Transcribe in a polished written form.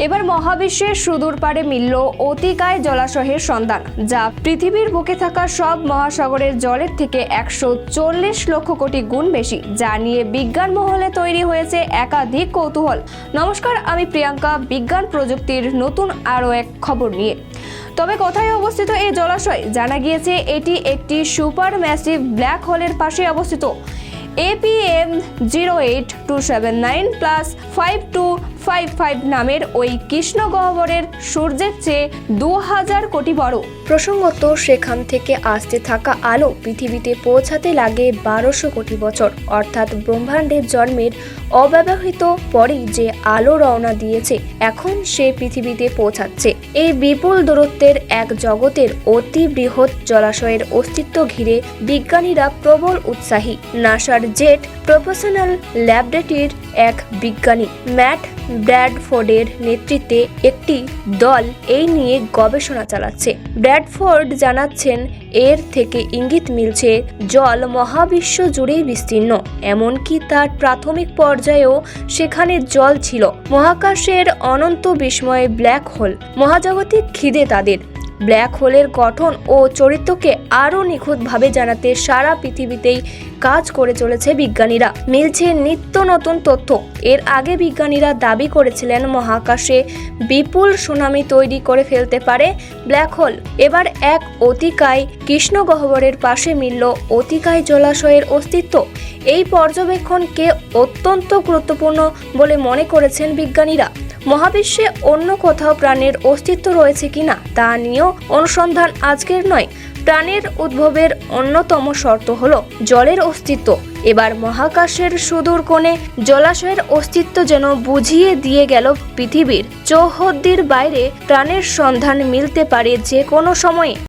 এবার মহাবিশ্বের সুদূর পারে মিলল অতিকায় জলাশয়ের সন্ধান, যা পৃথিবীর বুকে থাকা সব মহাসাগরের জলের থেকে 140 লক্ষ কোটি গুণ বেশি, যা নিয়ে বিজ্ঞান মহলে তৈরি হয়েছে একাধিক কৌতূহল। নমস্কার, আমি প্রিয়াঙ্কা, বিজ্ঞান প্রযুক্তির নতুন আরও এক খবর নিয়ে। তবে কোথায় অবস্থিত এই জলাশয়? জানা গিয়েছে এটি একটি সুপার ম্যাসিভ ব্ল্যাক হোলের পাশে অবস্থিত। APM 08279+5255 নামের ওই কৃষ্ণ গহ্বরের সূর্যের চেয়ে 2000 কোটি বড়। প্রসঙ্গত, সেখান থেকে আসতে থাকা আলো পৃথিবীতে পৌঁছাতে লাগে 1200 কোটি বছর, অর্থাৎ ব্রহ্মাণ্ডের জন্মের অব্যবহৃত পরেই যে আলো রওনা দিয়েছে, এখন সে পৃথিবীতে পৌঁছাচ্ছে। এই বিপুল দূরত্বের এক জগতের অতি বৃহৎ জলাশয়ের অস্তিত্ব ঘিরে বিজ্ঞানীরা প্রবল উৎসাহী। নাসার জেট প্রফেশনাল ল্যাবরেটরির এক বিজ্ঞানী ম্যাট ব্র্যাডফোর্ডের নেতৃত্বে একটি দল এই নিয়ে গবেষণা চালাচ্ছে। ব্র্যাডফোর্ড জানাচ্ছেন, এর থেকে ইঙ্গিত মিলছে জল মহাবিশ্ব জুড়েই বিস্তীর্ণ, এমনকি তার প্রাথমিক পর্যায়েও সেখানে জল ছিল। মহাকাশের অনন্ত বিস্ময়ে ব্ল্যাক হোল, মহাজাগতিক খিদে তাদের। ব্ল্যাক হোলের গঠন ও চরিত্রকে আরও নিখুঁতভাবে জানাতে সারা পৃথিবীতেই কাজ করে চলেছে বিজ্ঞানীরা। মিলছে নিত্য নতুন তথ্য। এর আগে বিজ্ঞানীরা দাবি করেছিলেন মহাকাশে বিপুল সুনামি তৈরি করে ফেলতে পারে ব্ল্যাক হোল। এবার এক অতিকায় কৃষ্ণ গহ্বরের পাশে মিলল অতিকায় জলাশয়ের অস্তিত্ব। এই পর্যবেক্ষণকে অত্যন্ত গুরুত্বপূর্ণ বলে মনে করেছেন বিজ্ঞানীরা। মহাবিশ্বে অন্য কোথাও প্রাণের অস্তিত্ব রয়েছে কিনা তা নিয়েও অনুসন্ধান আজকের নয়। প্রাণের উদ্ভবের অন্যতম শর্ত হলো জলের অস্তিত্ব। এবার মহাকাশের সুদূর কোণে জলাশয়ের অস্তিত্ব যেন বুঝিয়ে দিয়ে গেল পৃথিবীর চৌহদ্দির বাইরে প্রাণের সন্ধান মিলতে পারে যে কোনো সময়ে।